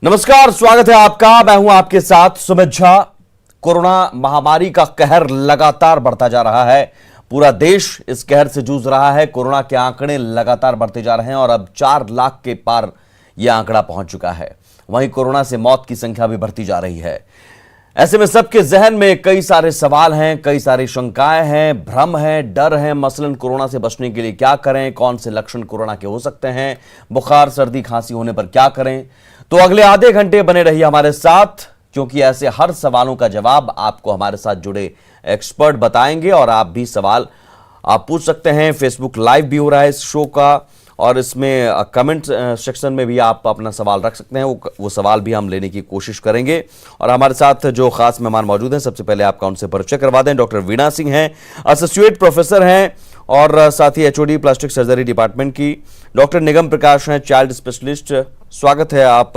नमस्कार, स्वागत है आपका। मैं हूं आपके साथ सुमित झा। कोरोना महामारी का कहर लगातार बढ़ता जा रहा है। पूरा देश इस कहर से जूझ रहा है। कोरोना के आंकड़े लगातार बढ़ते जा रहे हैं और अब 4 लाख के पार यह आंकड़ा पहुंच चुका है। वहीं कोरोना से मौत की संख्या भी बढ़ती जा रही है। ऐसे में सबके जहन में कई सारे सवाल हैं, कई सारी शंकाएं हैं, भ्रम है, डर है। मसलन कोरोना से बचने के लिए क्या करें, कौन से लक्षण कोरोना के हो सकते हैं, बुखार सर्दी खांसी होने पर क्या करें। तो अगले आधे घंटे बने रहिए हमारे साथ, क्योंकि ऐसे हर सवालों का जवाब आपको हमारे साथ जुड़े एक्सपर्ट बताएंगे और आप भी सवाल आप पूछ सकते हैं। फेसबुक लाइव भी हो रहा है इस शो का और इसमें कमेंट सेक्शन में भी आप अपना सवाल रख सकते हैं। वो सवाल भी हम लेने की कोशिश करेंगे। और हमारे साथ जो खास मेहमान मौजूद हैं, सबसे पहले आपका उनसे परिचय करवा दें। डॉक्टर वीणा सिंह हैं, एसोसिएट प्रोफेसर हैं और साथ ही एचओडी प्लास्टिक सर्जरी डिपार्टमेंट की। डॉक्टर निगम प्रकाश हैं, चाइल्ड स्पेशलिस्ट। स्वागत है आप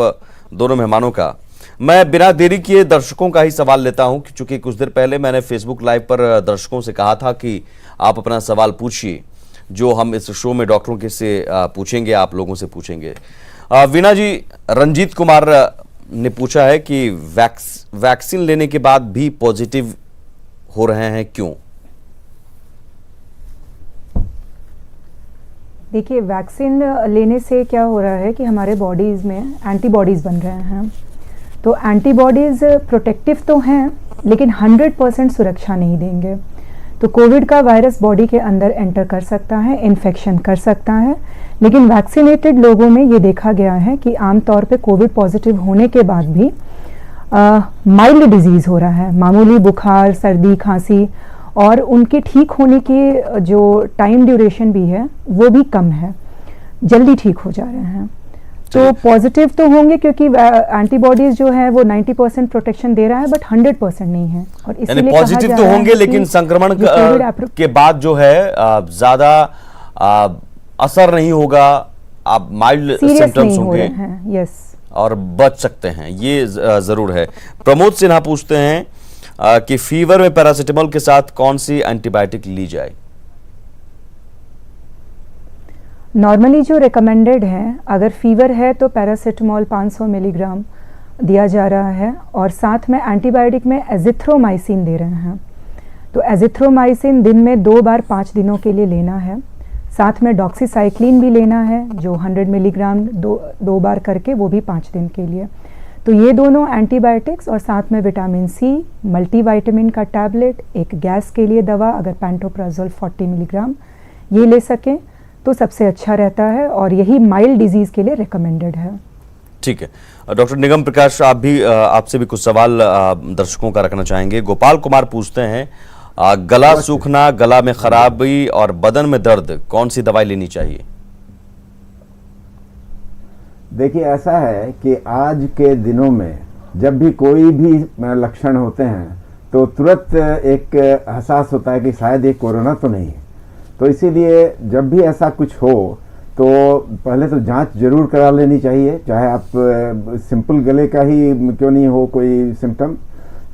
दोनों मेहमानों का। मैं बिना देरी किए दर्शकों का ही सवाल लेता हूं, क्योंकि कुछ देर पहले मैंने फेसबुक लाइव पर दर्शकों से कहा था कि आप अपना सवाल पूछिए, जो हम इस शो में डॉक्टरों के से पूछेंगे, आप लोगों से पूछेंगे। वीणा जी, रंजीत कुमार ने पूछा है कि वैक्सीन लेने के बाद भी पॉजिटिव हो रहे हैं, क्यों? देखिए, वैक्सीन लेने से क्या हो रहा है कि हमारे बॉडीज़ में एंटीबॉडीज़ बन रहे हैं। तो एंटीबॉडीज़ प्रोटेक्टिव तो हैं, लेकिन 100% सुरक्षा नहीं देंगे। तो कोविड का वायरस बॉडी के अंदर एंटर कर सकता है, इन्फेक्शन कर सकता है। लेकिन वैक्सीनेटेड लोगों में ये देखा गया है कि आमतौर पे कोविड पॉजिटिव होने के बाद भी माइल्ड डिजीज़ हो रहा है, मामूली बुखार सर्दी खांसी, और उनके ठीक होने की जो टाइम ड्यूरेशन भी है वो भी कम है, जल्दी ठीक हो जा रहे हैं। तो पॉजिटिव तो होंगे, क्योंकि एंटीबॉडीज जो है वो 90% प्रोटेक्शन दे रहा है, बट 100% नहीं है। और इसलिए पॉजिटिव तो होंगे, लेकिन संक्रमण के बाद जो है ज्यादा असर नहीं होगा, आप माइल्ड सिम्टम्स होंगे और बच सकते हैं, ये जरूर है। प्रमोद सिन्हा पूछते हैं कि फीवर में पैरासिटामोल के साथ कौन सी एंटीबायोटिक ली जाए? नॉर्मली जो रिकमेंडेड है, अगर फीवर है तो पैरासिटामोल 500 मिलीग्राम दिया जा रहा है, और साथ में एंटीबायोटिक में एजिथ्रोमाइसिन दे रहे हैं। तो एजिथ्रोमाइसिन दिन में 2 बार 5 दिनों के लिए लेना है। साथ में डॉक्सीसाइक्लिन भी लेना है, जो 100 मिलीग्राम 2 बार करके, वो भी 5 दिन के लिए। तो ये दोनों एंटीबायोटिक्स और साथ में विटामिन सी, मल्टीविटामिन का टैबलेट, एक गैस के लिए दवा अगर पैंटोप्राजोल 40 मिलीग्राम, ये ले सकें तो सबसे अच्छा रहता है, और यही माइल्ड डिजीज के लिए रिकमेंडेड है। ठीक है। डॉक्टर निगम प्रकाश, आप भी आपसे भी कुछ सवाल दर्शकों का रखना चाहेंगे। गोपाल कुमार पूछते हैं, गला सूखना, गला में खराबी और बदन में दर्द, कौन सी दवाई लेनी चाहिए? देखिए, ऐसा है कि आज के दिनों में जब भी कोई भी लक्षण होते हैं तो तुरंत एक एहसास होता है कि शायद ये कोरोना तो नहीं है। तो इसीलिए जब भी ऐसा कुछ हो तो पहले तो जांच जरूर करा लेनी चाहिए, चाहे आप सिंपल गले का ही क्यों नहीं हो कोई सिम्टम।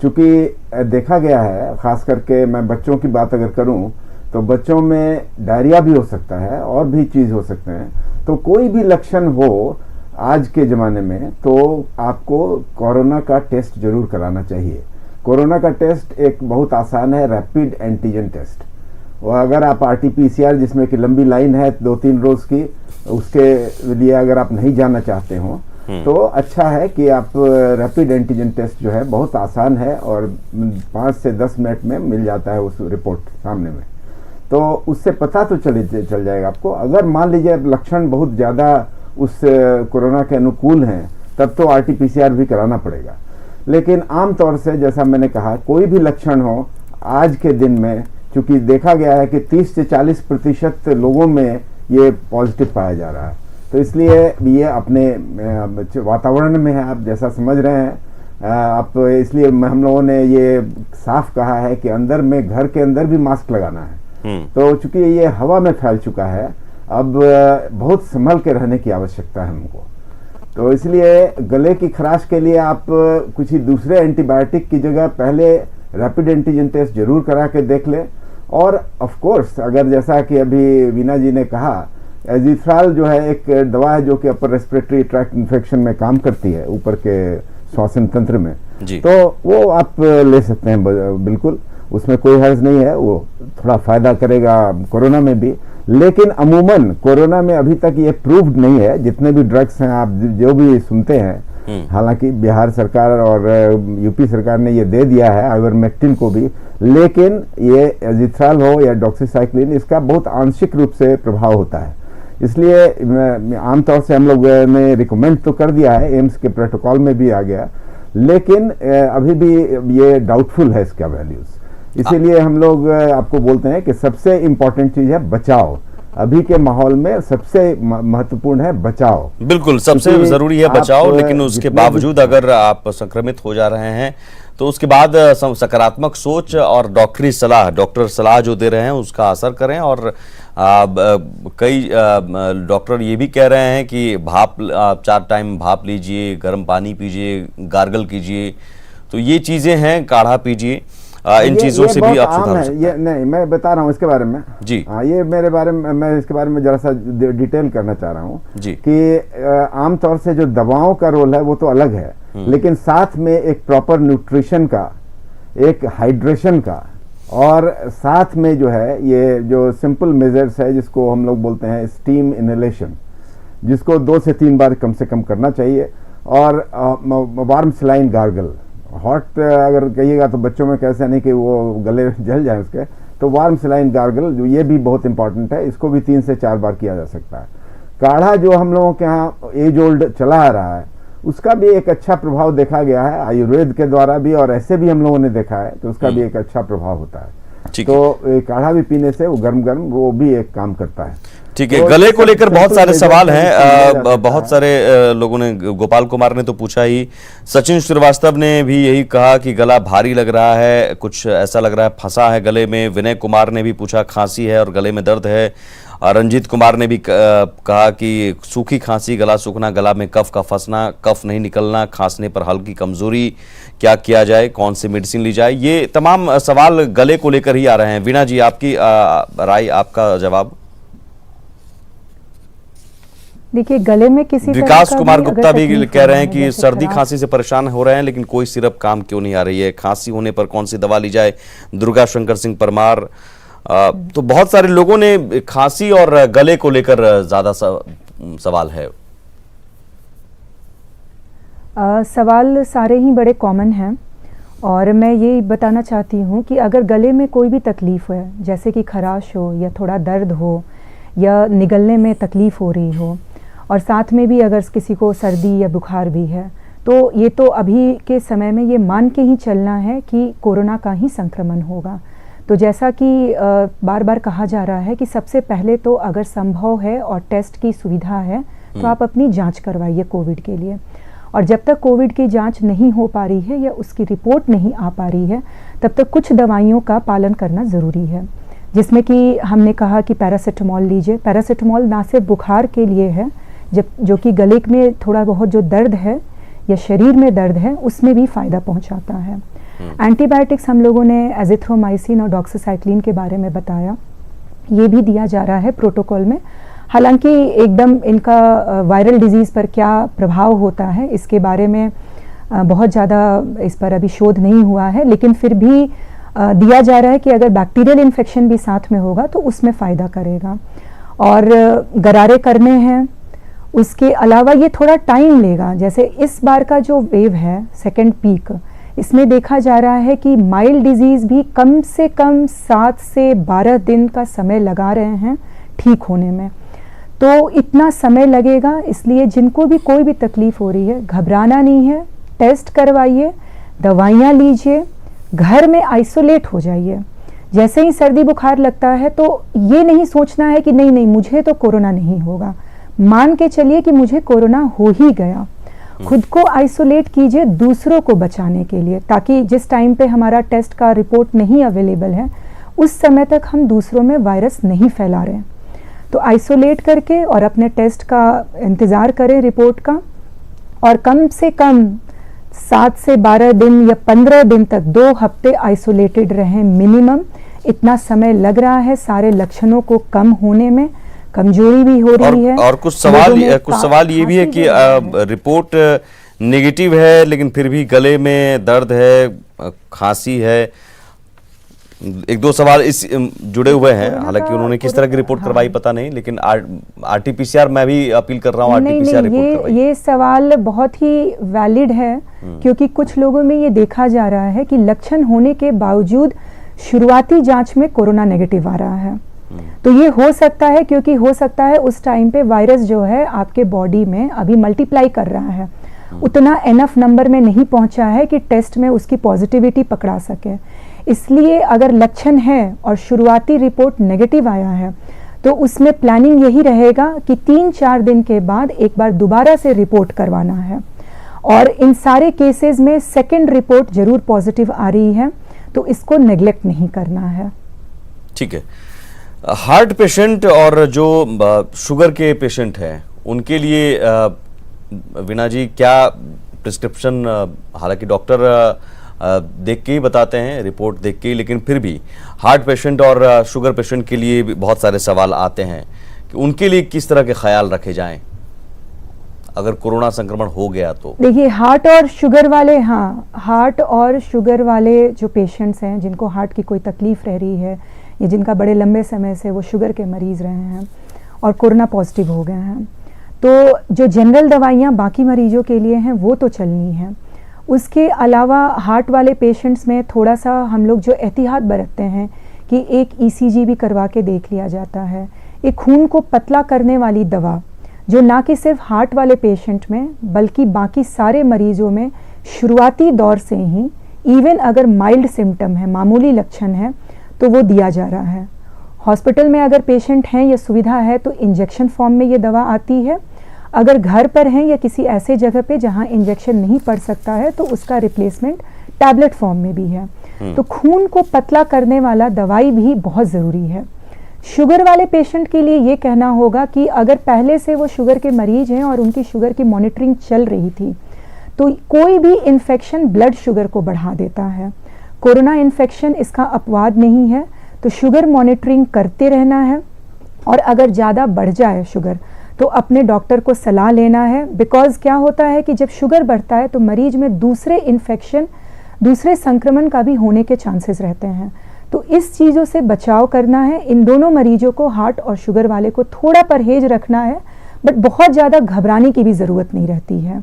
चूँकि देखा गया है, ख़ास करके मैं बच्चों की बात अगर करूं तो बच्चों में डायरिया भी हो सकता है और भी चीज़ हो सकते हैं। तो कोई भी लक्षण हो आज के ज़माने में तो आपको कोरोना का टेस्ट जरूर कराना चाहिए। कोरोना का टेस्ट एक बहुत आसान है, रैपिड एंटीजन टेस्ट। और अगर आप आरटीपीसीआर, जिसमें कि लंबी लाइन है 2-3 रोज़ की, उसके लिए अगर आप नहीं जाना चाहते हो तो अच्छा है कि आप रैपिड एंटीजन टेस्ट जो है बहुत आसान है और 5 से 10 मिनट में मिल जाता है उस रिपोर्ट सामने में। तो उससे पता तो चल जाएगा आपको। अगर मान लीजिए लक्षण बहुत ज़्यादा उस कोरोना के अनुकूल हैं, तब तो आरटीपीसीआर भी कराना पड़ेगा। लेकिन आम तौर से जैसा मैंने कहा, कोई भी लक्षण हो आज के दिन में, चूँकि देखा गया है कि 30 से 40% लोगों में ये पॉजिटिव पाया जा रहा है, तो इसलिए ये अपने वातावरण में है, आप जैसा समझ रहे हैं आप, इसलिए हम लोगों ने ये साफ कहा है कि अंदर में, घर के अंदर भी मास्क लगाना है। तो चूँकि ये हवा में फैल चुका है, अब बहुत संभल के रहने की आवश्यकता है हमको। तो इसलिए गले की खराश के लिए आप कुछ ही दूसरे एंटीबायोटिक की जगह पहले रैपिड एंटीजन टेस्ट जरूर करा के देख लें। और ऑफ कोर्स अगर जैसा कि अभी वीणा जी ने कहा एजिथ्राल जो है एक दवा है जो कि अपर रेस्पिरेटरी ट्रैक्ट इन्फेक्शन में काम करती है, ऊपर के श्वसन तंत्र में जी। तो वो आप ले सकते हैं बिल्कुल, उसमें कोई हर्ज नहीं है, वो थोड़ा फायदा करेगा कोरोना में भी। लेकिन अमूमन कोरोना में अभी तक ये प्रूव्ड नहीं है, जितने भी ड्रग्स हैं आप जो भी सुनते हैं, हालांकि बिहार सरकार और यूपी सरकार ने ये दे दिया है आइवरमेक्टिन को भी, लेकिन ये एजिथ्राल हो या डॉक्सीसाइक्लिन इसका बहुत आंशिक रूप से प्रभाव होता है। इसलिए आमतौर से हम लोग ने रिकमेंड तो कर दिया है, एम्स के प्रोटोकॉल में भी आ गया, लेकिन अभी भी ये डाउटफुल है इसका वैल्यूज। इसीलिए हम लोग आपको बोलते हैं कि सबसे इम्पोर्टेंट चीज है बचाव। अभी के माहौल में सबसे महत्वपूर्ण है बचाव। बिल्कुल, सबसे जरूरी है बचाव, लेकिन उसके बावजूद अगर आप संक्रमित हो जा रहे हैं तो उसके बाद सकारात्मक सोच और डॉक्टर सलाह जो दे रहे हैं उसका असर करें। और कई डॉक्टर ये भी कह रहे हैं कि भाप 4 टाइम भाप लीजिए, गर्म पानी पीजिए, गार्गल कीजिए, तो ये चीजें हैं, काढ़ा पीजिए, इन चीजों से भी आप सुधार सकते हैं। ये नहीं, मैं बता रहा हूँ इसके बारे में जी। ये मेरे बारे में, मैं इसके बारे में जरा सा डिटेल करना चाह रहा हूँ जी कि आमतौर से जो दवाओं का रोल है वो तो अलग है, लेकिन साथ में एक प्रॉपर न्यूट्रिशन का, एक हाइड्रेशन का, और साथ में जो है ये जो सिंपल मेजर्स है जिसको हम लोग बोलते हैं स्टीम इनहेलेशन, जिसको 2 से 3 बार कम से कम करना चाहिए, और वार्म सलाइन गार्गल। हॉट अगर कहिएगा तो बच्चों में कैसा नहीं कि वो गले जल जाए उसके, तो वार्म सलाइन गार्गल जो ये भी बहुत इंपॉर्टेंट है, इसको भी 3 से 4 बार किया जा सकता है। काढ़ा जो हम लोगों के यहाँ एज ओल्ड चला आ रहा है उसका भी एक अच्छा प्रभाव देखा गया है आयुर्वेद के द्वारा भी, और ऐसे भी हम लोगों ने देखा है, तो उसका भी एक अच्छा प्रभाव होता है। तो काढ़ा भी पीने से वो गर्म वो भी एक काम करता है। ठीक है, गले को लेकर बहुत सारे सवाल हैं, बहुत सारे लोगों ने, गोपाल कुमार ने तो पूछा ही, सचिन श्रीवास्तव ने भी यही कहा कि गला भारी लग रहा है, कुछ ऐसा लग रहा है फंसा है गले में। विनय कुमार ने भी पूछा खांसी है और गले में दर्द है। रंजीत कुमार ने भी कहा कि सूखी खांसी, गला सूखना, गला में कफ का फंसना, कफ नहीं निकलना, खांसने पर हल्की कमजोरी, क्या किया जाए, कौन सी मेडिसिन ली जाए, ये तमाम सवाल गले को लेकर ही आ रहे हैं। वीणा जी, आपकी राय, आपका जवाब। देखिए, गले में किसी विकास कुमार गुप्ता भी कह रहे हैं कि सर्दी खांसी से परेशान हो रहे हैं, लेकिन कोई सिरप काम क्यों नहीं आ रही है, खांसी होने पर कौन सी दवा ली जाए। दुर्गा शंकर सिंह परमार, तो बहुत सारे लोगों ने खांसी और गले को लेकर ज्यादा सवाल है। सवाल सारे ही बड़े कॉमन हैं, और मैं ये बताना चाहती हूँ कि अगर गले में कोई भी तकलीफ है, जैसे कि खराश हो या थोड़ा दर्द हो या निगलने में तकलीफ हो रही हो, और साथ में भी अगर किसी को सर्दी या बुखार भी है, तो ये तो अभी के समय में ये मान के ही चलना है कि कोरोना का ही संक्रमण होगा। तो जैसा कि बार बार कहा जा रहा है कि सबसे पहले तो अगर संभव है और टेस्ट की सुविधा है तो आप अपनी जांच करवाइए कोविड के लिए। और जब तक कोविड की जांच नहीं हो पा रही है या उसकी रिपोर्ट नहीं आ पा रही है, तब तक कुछ दवाइयों का पालन करना ज़रूरी है, जिसमें कि हमने कहा कि पैरासीटामोल लीजिए। पैरासीटामोल ना सिर्फ बुखार के लिए है, जो कि गले में थोड़ा बहुत जो दर्द है या शरीर में दर्द है उसमें भी फ़ायदा पहुंचाता है। एंटीबायोटिक्स हम लोगों ने एजिथ्रोमाइसिन और डॉक्सीसाइक्लिन के बारे में बताया, ये भी दिया जा रहा है प्रोटोकॉल में। हालांकि एकदम इनका वायरल डिजीज़ पर क्या प्रभाव होता है इसके बारे में बहुत ज़्यादा इस पर अभी शोध नहीं हुआ है, लेकिन फिर भी दिया जा रहा है कि अगर बैक्टीरियल इन्फेक्शन भी साथ में होगा तो उसमें फ़ायदा करेगा। और गरारे करने हैं, उसके अलावा ये थोड़ा टाइम लेगा। जैसे इस बार का जो वेव है, सेकेंड पीक, इसमें देखा जा रहा है कि माइल्ड डिजीज़ भी कम से कम 7 से 12 दिन का समय लगा रहे हैं ठीक होने में। तो इतना समय लगेगा, इसलिए जिनको भी कोई भी तकलीफ हो रही है घबराना नहीं है, टेस्ट करवाइए, दवाइयाँ लीजिए, घर में आइसोलेट हो जाइए। जैसे ही सर्दी बुखार लगता है तो ये नहीं सोचना है कि नहीं मुझे तो कोरोना नहीं होगा, मान के चलिए कि मुझे कोरोना हो ही गया। खुद को आइसोलेट कीजिए दूसरों को बचाने के लिए, ताकि जिस टाइम पे हमारा टेस्ट का रिपोर्ट नहीं अवेलेबल है उस समय तक हम दूसरों में वायरस नहीं फैला रहे हैं। तो आइसोलेट करके और अपने टेस्ट का इंतज़ार करें रिपोर्ट का, और कम से कम 7 से 12 दिन या 15 दिन तक 2 हफ्ते आइसोलेटेड रहें मिनिमम। इतना समय लग रहा है सारे लक्षणों को कम होने में, कमजोरी भी हो रही है। और कुछ सवाल ये भी है कि रिपोर्ट नेगेटिव है लेकिन फिर भी गले में दर्द है, खांसी है। एक दो सवाल इस जुड़े हुए हैं, हालांकि उन्होंने किस तरह की रिपोर्ट करवाई पता नहीं, लेकिन आरटीपीसीआर मैं भी अपील कर रहा हूँ, आरटीपीसीआर रिपोर्ट करवाई। ये सवाल बहुत ही वैलिड है, क्योंकि कुछ लोगों में ये देखा जा रहा है कि लक्षण होने के बावजूद शुरुआती जांच में कोरोना नेगेटिव आ रहा है। तो ये हो सकता है, क्योंकि हो सकता है उस टाइम पे वायरस जो है आपके बॉडी में अभी मल्टीप्लाई कर रहा है, उतना एनफ नंबर में नहीं पहुंचा है कि टेस्ट में उसकी पॉजिटिविटी पकड़ा सके। इसलिए अगर लक्षण है और शुरुआती रिपोर्ट नेगेटिव आया है तो उसमें प्लानिंग यही रहेगा कि 3-4 दिन के बाद एक बार दोबारा से रिपोर्ट करवाना है। और इन सारे केसेस में सेकेंड रिपोर्ट जरूर पॉजिटिव आ रही है, तो इसको नेग्लेक्ट नहीं करना है। ठीक है। हार्ट पेशेंट और जो शुगर के पेशेंट हैं उनके लिए वीणा जी क्या प्रिस्क्रिप्शन, हालांकि डॉक्टर देख के ही बताते हैं, रिपोर्ट देख के ही, लेकिन फिर भी हार्ट पेशेंट और शुगर पेशेंट के लिए भी बहुत सारे सवाल आते हैं कि उनके लिए किस तरह के ख्याल रखे जाएं अगर कोरोना संक्रमण हो गया तो। देखिए, हार्ट और शुगर वाले, हार्ट और शुगर वाले जो पेशेंट्स हैं जिनको हार्ट की कोई तकलीफ रह रही है या जिनका बड़े लंबे समय से वो शुगर के मरीज रहे हैं और कोरोना पॉजिटिव हो गए हैं, तो जो जनरल दवाइयाँ बाकी मरीजों के लिए हैं वो तो चलनी है। उसके अलावा हार्ट वाले पेशेंट्स में थोड़ा सा हम लोग जो एहतियात बरतते हैं कि एक ईसीजी भी करवा के देख लिया जाता है। एक खून को पतला करने वाली दवा जो ना कि सिर्फ हार्ट वाले पेशेंट में बल्कि बाकी सारे मरीजों में शुरुआती दौर से ही, इवन अगर माइल्ड सिम्टम है, मामूली लक्षण है, तो वो दिया जा रहा है। हॉस्पिटल में अगर पेशेंट हैं या सुविधा है तो इंजेक्शन फॉर्म में ये दवा आती है। अगर घर पर हैं या किसी ऐसे जगह पे जहां इंजेक्शन नहीं पड़ सकता है तो उसका रिप्लेसमेंट टैबलेट फॉर्म में भी है। तो खून को पतला करने वाला दवाई भी बहुत ज़रूरी है। शुगर वाले पेशेंट के लिए ये कहना होगा कि अगर पहले से वो शुगर के मरीज हैं और उनकी शुगर की मॉनिटरिंग चल रही थी तो कोई भी इन्फेक्शन ब्लड शुगर को बढ़ा देता है। कोरोना इन्फेक्शन इसका अपवाद नहीं है, तो शुगर मॉनिटरिंग करते रहना है और अगर ज़्यादा बढ़ जाए शुगर तो अपने डॉक्टर को सलाह लेना है। बिकॉज क्या होता है कि जब शुगर बढ़ता है तो मरीज में दूसरे इन्फेक्शन, दूसरे संक्रमण का भी होने के चांसेस रहते हैं। तो इस चीज़ों से बचाव करना है। इन दोनों मरीजों को, हार्ट और शुगर वाले को, थोड़ा परहेज रखना है, बट बहुत ज़्यादा घबराने की भी ज़रूरत नहीं रहती है।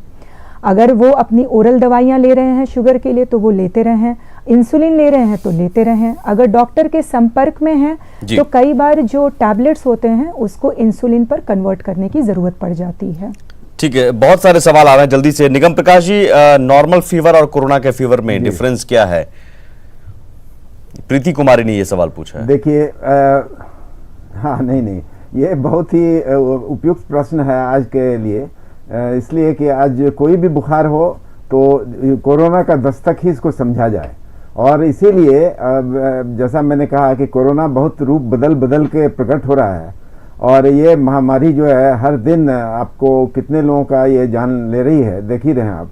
अगर वो अपनी ओरल दवाइयाँ ले रहे हैं शुगर के लिए तो वो लेते रहें, इंसुलिन ले रहे हैं तो लेते रहें। अगर डॉक्टर के संपर्क में हैं तो कई बार जो टैबलेट्स होते हैं उसको इंसुलिन पर कन्वर्ट करने की ज़रूरत पड़ जाती है। ठीक है, बहुत सारे सवाल आ रहे हैं, जल्दी से। निगम प्रकाश जी, नॉर्मल फीवर और कोरोना के फीवर में डिफरेंस क्या है? प्रीति कुमारी ने ये सवाल पूछा है। देखिए, हाँ, नहीं, ये बहुत ही उपयुक्त प्रश्न है आज के लिए, इसलिए कि आज कोई भी बुखार हो तो कोरोना का दस्तक ही इसको समझा जाए। और इसीलिए जैसा मैंने कहा कि कोरोना बहुत रूप बदल के प्रकट हो रहा है और ये महामारी जो है हर दिन आपको कितने लोगों का ये जान ले रही है, देख ही रहे हैं आप।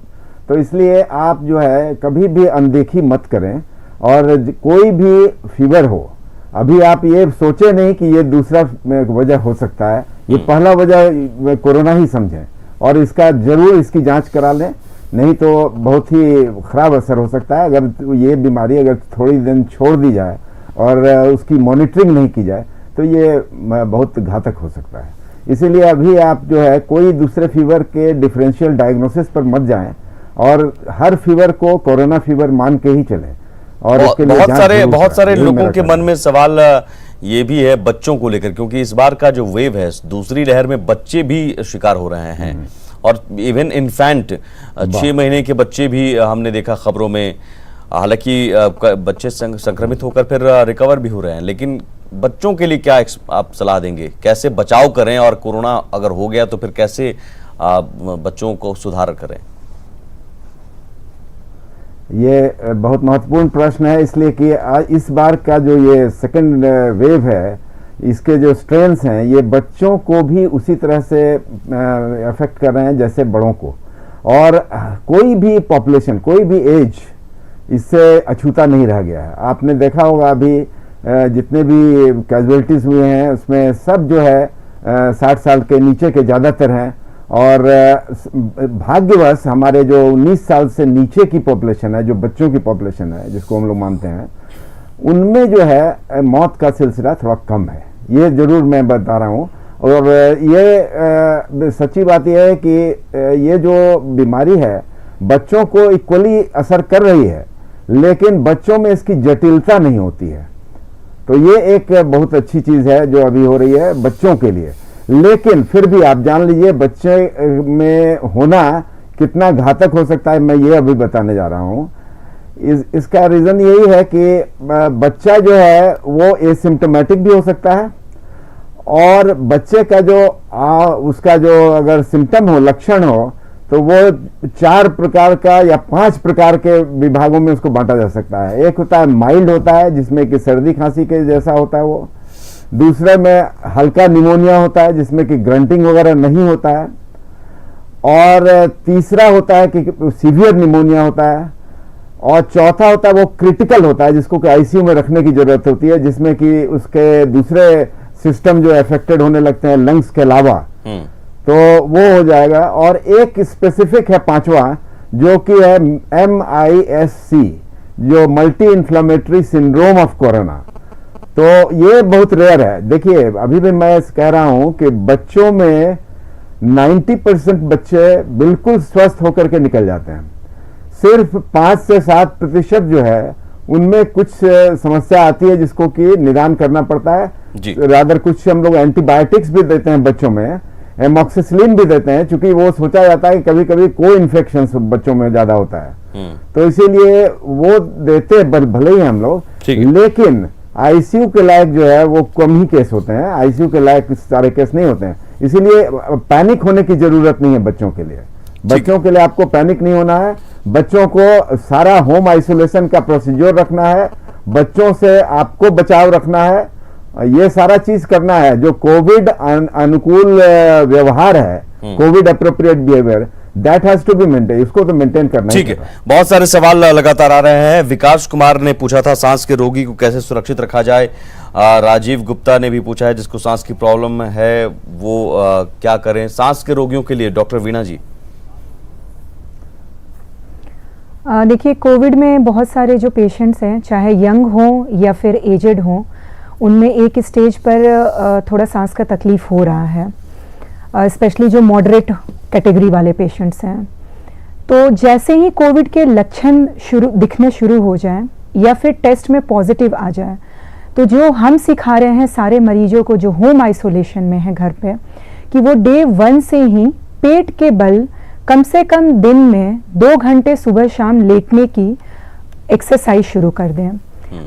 तो इसलिए आप जो है कभी भी अनदेखी मत करें। और कोई भी फीवर हो, अभी आप ये सोचे नहीं कि ये दूसरा वजह हो सकता है, ये पहला वजह कोरोना ही समझें और इसका जरूर इसकी जांच करा लें, नहीं तो बहुत ही खराब असर हो सकता है। अगर ये बीमारी अगर थोड़ी दिन छोड़ दी जाए और उसकी मॉनिटरिंग नहीं की जाए तो ये बहुत घातक हो सकता है। इसीलिए अभी आप जो है कोई दूसरे फीवर के डिफरेंशियल डायग्नोसिस पर मत जाएं और हर फीवर को कोरोना फीवर मान के ही चलें। और बहुत सारे लोगों के मन में सवाल ये भी है बच्चों को लेकर, क्योंकि इस बार का जो वेव है, दूसरी लहर में बच्चे भी शिकार हो रहे हैं और इवन इन्फेंट 6 महीने के बच्चे भी हमने देखा खबरों में। हालांकि बच्चे संक्रमित होकर फिर रिकवर भी हो रहे हैं, लेकिन बच्चों के लिए क्या आप सलाह देंगे? कैसे बचाव करें और कोरोना अगर हो गया तो फिर कैसे बच्चों को सुधार करें? ये बहुत महत्वपूर्ण प्रश्न है, इसलिए कि इस बार का जो ये सेकंड वेव है, इसके जो स्ट्रेन्स हैं ये बच्चों को भी उसी तरह से अफेक्ट कर रहे हैं जैसे बड़ों को। और कोई भी पॉपुलेशन, कोई भी एज इससे अछूता नहीं रह गया है। आपने देखा होगा अभी जितने भी कैजुअलिटीज हुए हैं उसमें सब जो है 60 साल के नीचे के ज़्यादातर हैं, और भाग्यवश हमारे जो 19 साल से नीचे की पॉपुलेशन है, जो बच्चों की पॉपुलेशन है जिसको हम लोग मानते हैं, उनमें जो है मौत का सिलसिला थोड़ा कम है। ये ज़रूर मैं बता रहा हूँ। और ये सच्ची बात यह है कि ये जो बीमारी है बच्चों को इक्वली असर कर रही है, लेकिन बच्चों में इसकी जटिलता नहीं होती है। तो ये एक बहुत अच्छी चीज़ है जो अभी हो रही है बच्चों के लिए। लेकिन फिर भी आप जान लीजिए बच्चे में होना कितना घातक हो सकता है, मैं ये अभी बताने जा रहा हूँ। इसका रीज़न यही है कि बच्चा जो है वो एसिम्प्टोमेटिक भी हो सकता है, और बच्चे का जो उसका जो अगर सिम्टम हो, लक्षण हो, तो वो 4 प्रकार का या 5 प्रकार के विभागों में उसको बांटा जा सकता है। एक होता है माइल्ड होता है, जिसमें कि सर्दी खांसी के जैसा होता है वो। दूसरे में हल्का निमोनिया होता है, जिसमें कि ग्रंटिंग वगैरह नहीं होता है। और तीसरा होता है कि सीवियर निमोनिया होता है। और चौथा होता है वो क्रिटिकल होता है, जिसको कि आईसीयू में रखने की जरूरत होती है, जिसमें कि उसके दूसरे सिस्टम जो अफेक्टेड होने लगते हैं लंग्स के अलावा, तो वो हो जाएगा। और एक स्पेसिफिक है 5वां, जो कि है MIS-C, जो multi inflammatory syndrome of corona. तो ये बहुत रेयर है। देखिए अभी भी मैं कह रहा हूं कि बच्चों में 90% बच्चे बिल्कुल स्वस्थ होकर के निकल जाते हैं। सिर्फ 5 से 7% जो है उनमें कुछ समस्या आती है, जिसको कि निदान करना पड़ता है। रादर कुछ हम लोग एंटीबायोटिक्स भी देते हैं बच्चों में, एमॉक्सिसिलिन भी देते हैं, क्योंकि वो सोचा जाता है कि कभी कभी को इन्फेक्शन बच्चों में ज्यादा होता है, तो इसीलिए वो देते भले ही हम लोग, लेकिन आईसीयू के लायक जो है वो कम ही केस होते हैं। आईसीयू के लायक सारे केस नहीं होते हैं, इसीलिए पैनिक होने की जरूरत नहीं है बच्चों के लिए। बच्चों के लिए आपको पैनिक नहीं होना है। बच्चों को सारा होम आइसोलेशन का प्रोसीजर रखना है, बच्चों से आपको बचाव रखना है, ये सारा चीज करना है। जो कोविड अनुकूल व्यवहार है, Covid appropriate behaviour, that has to be maintain, इसको तो मेंटेन करना है। ठीक है, बहुत सारे सवाल लगातार आ रहे हैं। विकास कुमार ने पूछा था सांस के रोगी को कैसे सुरक्षित रखा जाए। राजीव गुप्ता ने भी पूछा है जिसको सांस की प्रॉब्लम है वो क्या करें सांस के रोगियों के लिए। डॉक्टर वीणा जी, देखिए कोविड में बहुत सारे जो पेशेंट्स हैं, चाहे यंग हों या फिर एजेड हों, उनमें एक स्टेज पर थोड़ा सांस का तकलीफ हो रहा है, स्पेशली जो मॉडरेट कैटेगरी वाले पेशेंट्स हैं। तो जैसे ही कोविड के लक्षण दिखने शुरू हो जाएं या फिर टेस्ट में पॉजिटिव आ जाए, तो जो हम सिखा रहे हैं सारे मरीजों को जो होम आइसोलेशन में है घर पे, कि वो डे 1 से ही पेट के बल कम से कम दिन में 2 घंटे सुबह शाम लेटने की एक्सरसाइज शुरू कर दें।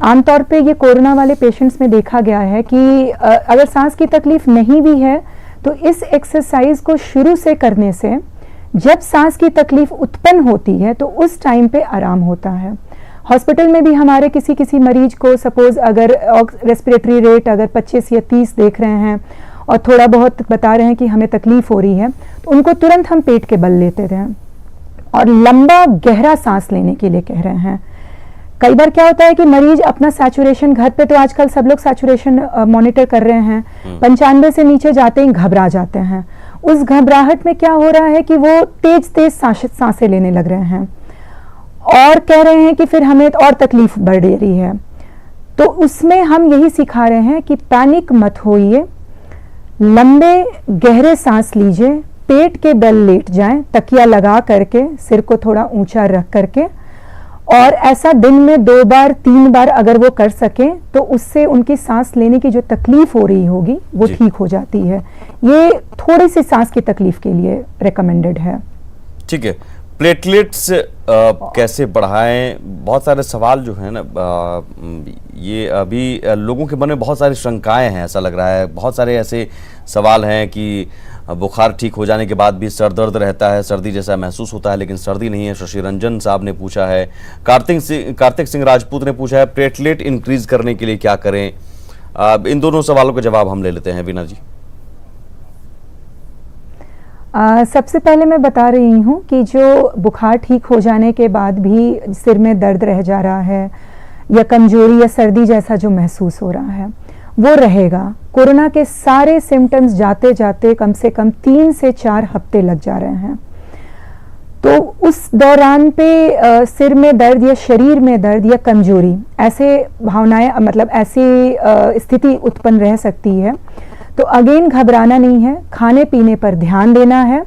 आमतौर पे ये कोरोना वाले पेशेंट्स में देखा गया है कि अगर सांस की तकलीफ नहीं भी है तो इस एक्सरसाइज को शुरू से करने से जब सांस की तकलीफ उत्पन्न होती है तो उस टाइम पे आराम होता है। हॉस्पिटल में भी हमारे किसी मरीज को सपोज अगर रेस्पिरेटरी रेट अगर 25 या 30 देख रहे हैं और थोड़ा बहुत बता रहे हैं कि हमें तकलीफ हो रही है, तो उनको तुरंत हम पेट के बल लेते हैं और लंबा गहरा सांस लेने के लिए कह रहे हैं। कई बार क्या होता है कि मरीज अपना सैचुरेशन घर पे, तो आजकल सब लोग सैचुरेशन मॉनिटर कर रहे हैं, 95 से नीचे जाते ही घबरा जाते हैं। उस घबराहट में क्या हो रहा है कि वो तेज सांसें लेने लग रहे हैं और कह रहे हैं कि फिर हमें और तकलीफ बढ़ रही है। तो उसमें हम यही सिखा रहे हैं कि पैनिक मत होइए, लंबे गहरे सांस लीजिए, पेट के बल लेट जाएं, तकिया लगा करके सिर को थोड़ा ऊंचा रख करके, और ऐसा दिन में 2 बार 3 बार अगर वो कर सके तो उससे उनकी सांस लेने की जो तकलीफ हो रही होगी वो ठीक हो जाती है। ये थोड़ी सी सांस की तकलीफ के लिए रेकमेंडेड है। ठीक है, प्लेटलेट्स कैसे बढ़ाएं? बहुत सारे सवाल जो है ना, ये अभी लोगों के मन में बहुत सारी शंकाएं हैं, ऐसा लग रहा है। बहुत सारे ऐसे सवाल हैं कि बुखार ठीक हो जाने के बाद भी सर दर्द रहता है, सर्दी जैसा महसूस होता है लेकिन सर्दी नहीं है। शशि रंजन साहब ने पूछा है। कार्तिक सिंह राजपूत ने पूछा है प्लेटलेट इंक्रीज करने के लिए क्या करें। इन दोनों सवालों का जवाब हम ले लेते हैं। वीणा जी, सबसे पहले मैं बता रही हूँ कि जो बुखार ठीक हो जाने के बाद भी सिर में दर्द रह जा रहा है या कमजोरी या सर्दी जैसा जो महसूस हो रहा है, वो रहेगा। कोरोना के सारे सिम्टम्स जाते जाते कम से कम 3 से 4 हफ्ते लग जा रहे हैं। तो उस दौरान पे सिर में दर्द या शरीर में दर्द या कमजोरी, ऐसे भावनाएं, मतलब ऐसी स्थिति उत्पन्न रह सकती है। तो अगेन घबराना नहीं है, खाने पीने पर ध्यान देना है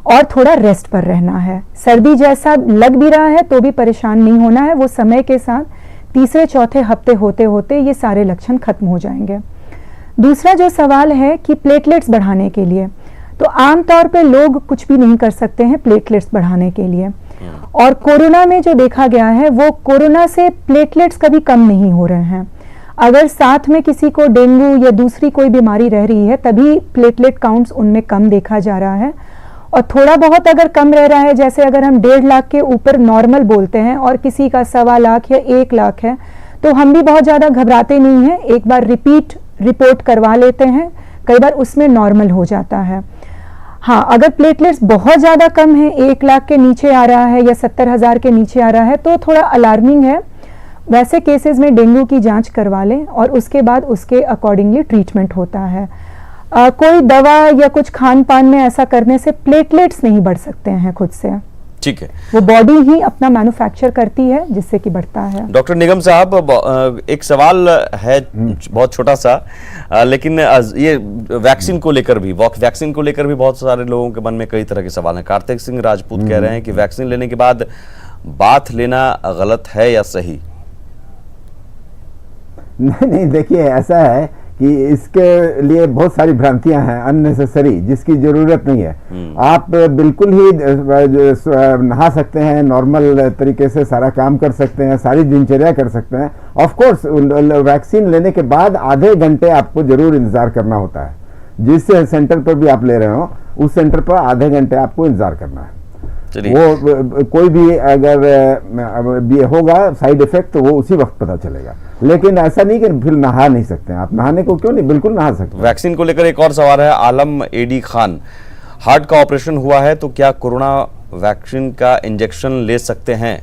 और थोड़ा रेस्ट पर रहना है। सर्दी जैसा लग भी रहा है तो भी परेशान नहीं होना है, वो समय के साथ तीसरे चौथे हफ्ते होते होते ये सारे लक्षण खत्म हो जाएंगे। दूसरा जो सवाल है कि प्लेटलेट्स बढ़ाने के लिए, तो आमतौर पे लोग कुछ भी नहीं कर सकते हैं प्लेटलेट्स बढ़ाने के लिए। और कोरोना में जो देखा गया है वो कोरोना से प्लेटलेट्स कभी कम नहीं हो रहे हैं। अगर साथ में किसी को डेंगू या दूसरी कोई बीमारी रह रही है तभी प्लेटलेट काउंट्स उनमें कम देखा जा रहा है। और थोड़ा बहुत अगर कम रह रहा है, जैसे अगर हम 1.5 लाख के ऊपर नॉर्मल बोलते हैं और किसी का 1.25 लाख या 1 लाख है, तो हम भी बहुत ज़्यादा घबराते नहीं हैं, एक बार रिपीट रिपोर्ट करवा लेते हैं, कई बार उसमें नॉर्मल हो जाता है। हाँ, अगर प्लेटलेट्स बहुत ज़्यादा कम है, 1 लाख के नीचे आ रहा है या 70,000 के नीचे आ रहा है, तो थोड़ा अलार्मिंग है। वैसे केसेस में डेंगू की जांच करवा लें और उसके बाद उसके अकॉर्डिंगली ट्रीटमेंट होता है। कोई दवा या कुछ खान पान में ऐसा करने से प्लेटलेट्स नहीं बढ़ सकते हैं खुद से। ठीक है, वो बॉडी ही अपना मैन्युफैक्चर करती है जिससे कि बढ़ता है। डॉक्टर निगम साहब, एक सवाल है बहुत छोटा सा, लेकिन ये वैक्सीन को लेकर भी बहुत सारे लोगों के मन में कई तरह के सवाल हैं। कार्तिक सिंह राजपूत कह रहे हैं कि वैक्सीन लेने के बाद बाथ लेना गलत है या सही? नहीं, देखिए ऐसा है कि इसके लिए बहुत सारी भ्रांतियां हैं अननेसेसरी, जिसकी जरूरत नहीं है। आप बिल्कुल ही नहा सकते हैं, नॉर्मल तरीके से सारा काम कर सकते हैं, सारी दिनचर्या कर सकते हैं। ऑफ कोर्स वैक्सीन लेने के बाद आधे घंटे आपको जरूर इंतजार करना होता है। जिस सेंटर पर भी आप ले रहे हो उस सेंटर पर आधे घंटे आपको इंतजार करना है। वो कोई भी अगर भी होगा साइड इफेक्ट तो वो उसी वक्त पता चलेगा, लेकिन ऐसा नहीं कि फिर नहा नहीं सकते हैं आप। नहाने को क्यों नहीं, बिल्कुल नहा सकते हैं। वैक्सीन को लेकर एक और सवाल है, आलम एडी खान, हार्ट का ऑपरेशन हुआ है तो क्या कोरोना वैक्सीन का इंजेक्शन ले सकते हैं?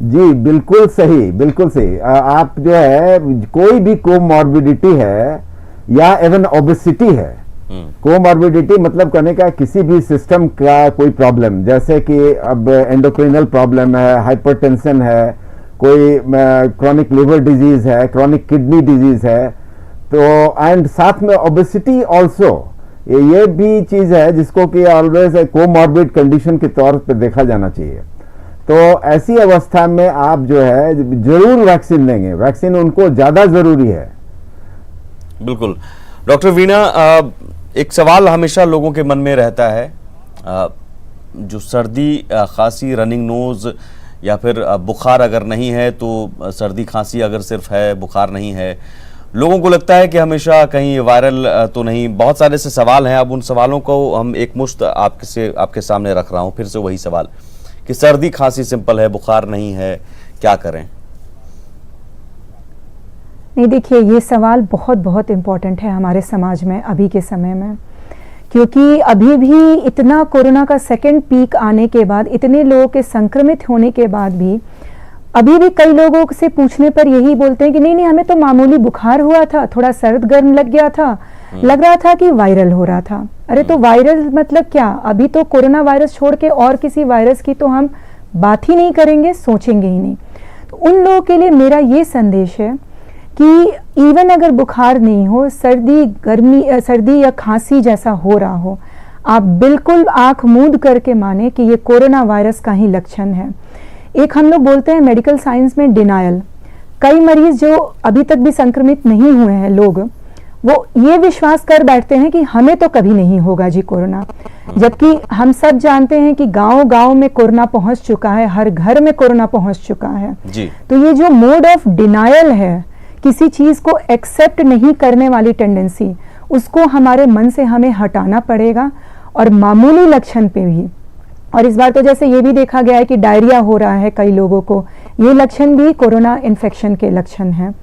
जी बिल्कुल सही, बिल्कुल सही। आप जो है कोई भी कोमॉर्बिडिटी है या इवन ओबेसिटी है, कोमॉर्बिडिटी मतलब करने का किसी भी सिस्टम का कोई प्रॉब्लम, जैसे कि अब एंडोक्रिनल प्रॉब्लम है, हाइपरटेंशन है, कोई क्रॉनिक लिवर डिजीज है, क्रॉनिक किडनी डिजीज है, तो एंड साथ में ओबेसिटी ऑल्सो, ये भी चीज है जिसको कि ऑलवेज कोमॉर्बिड कंडीशन के तौर पे देखा जाना चाहिए। तो ऐसी अवस्था में आप जो है जरूर वैक्सीन लेंगे, वैक्सीन उनको ज्यादा जरूरी है। बिल्कुल। डॉक्टर वीणा, एक सवाल हमेशा लोगों के मन में रहता है, जो सर्दी खांसी, रनिंग नोज या फिर बुखार अगर नहीं है तो सर्दी खांसी अगर सिर्फ है, बुखार नहीं है, लोगों को लगता है कि हमेशा कहीं वायरल तो नहीं। बहुत सारे से सवाल हैं, अब उन सवालों को हम एक मुश्त आपके सामने रख रहा हूं। फिर से वही सवाल कि सर्दी खांसी सिंपल है, बुखार नहीं है, क्या करें? नहीं, देखिए ये सवाल बहुत बहुत इम्पोर्टेंट है हमारे समाज में अभी के समय में, क्योंकि अभी भी इतना कोरोना का सेकंड पीक आने के बाद, इतने लोगों के संक्रमित होने के बाद भी अभी भी कई लोगों से पूछने पर यही बोलते हैं कि नहीं हमें तो मामूली बुखार हुआ था, थोड़ा सर्द गर्म लग गया था, लग रहा था कि वायरल हो रहा था। अरे तो वायरल मतलब क्या? अभी तो कोरोना वायरस छोड़ के और किसी वायरस की तो हम बात ही नहीं करेंगे, सोचेंगे ही नहीं। तो उन लोगों के लिए मेरा ये संदेश है कि इवन अगर बुखार नहीं हो, सर्दी या खांसी जैसा हो रहा हो, आप बिल्कुल आंख मूंद करके माने कि ये कोरोना वायरस का ही लक्षण है। एक हम लोग बोलते हैं मेडिकल साइंस में डिनायल। कई मरीज जो अभी तक भी संक्रमित नहीं हुए हैं लोग, वो ये विश्वास कर बैठते हैं कि हमें तो कभी नहीं होगा जी कोरोना, जबकि हम सब जानते हैं कि गांव-गांव में कोरोना पहुंच चुका है, हर घर में कोरोना पहुंच चुका है जी। तो ये जो मोड ऑफ डिनायल है, किसी चीज को एक्सेप्ट नहीं करने वाली टेंडेंसी, उसको हमारे मन से हमें हटाना पड़ेगा। और मामूली लक्षण पे भी, और इस बार तो जैसे ये भी देखा गया है कि डायरिया हो रहा है कई लोगों को, ये लक्षण भी कोरोना इन्फेक्शन के लक्षण हैं।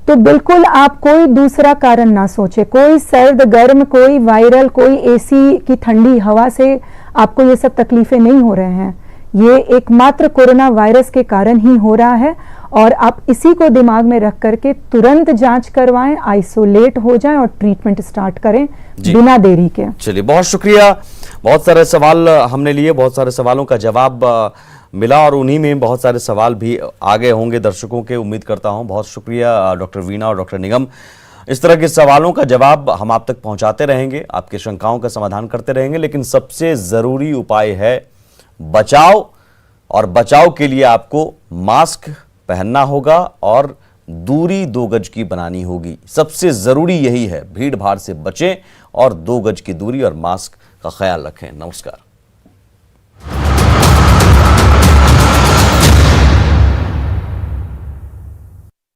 तो बिल्कुल आप कोई दूसरा कारण ना सोचे, कोई सर्द गर्म, कोई वायरल, कोई एसी की ठंडी हवा से आपको ये सब तकलीफें नहीं हो रहे हैं। ये एकमात्र कोरोना वायरस के कारण ही हो रहा है और आप इसी को दिमाग में रख करके तुरंत जांच करवाएं, आइसोलेट हो जाएं और ट्रीटमेंट स्टार्ट करें बिना देरी के। चलिए, बहुत शुक्रिया। बहुत सारे सवाल हमने लिए, बहुत सारे सवालों का जवाब मिला और उन्हीं में बहुत सारे सवाल भी आगे होंगे दर्शकों के, उम्मीद करता हूं। बहुत शुक्रिया डॉक्टर वीणा और डॉक्टर निगम। इस तरह के सवालों का जवाब हम आप तक पहुंचाते रहेंगे, आपके शंकाओं का समाधान करते रहेंगे, लेकिन सबसे जरूरी उपाय है बचाव, और बचाव के लिए आपको मास्क पहनना होगा और दूरी 2 गज की बनानी होगी। सबसे जरूरी यही है, भीड़ भाड़ से बचें और 2 गज की दूरी और मास्क का ख्याल रखें। नमस्कार।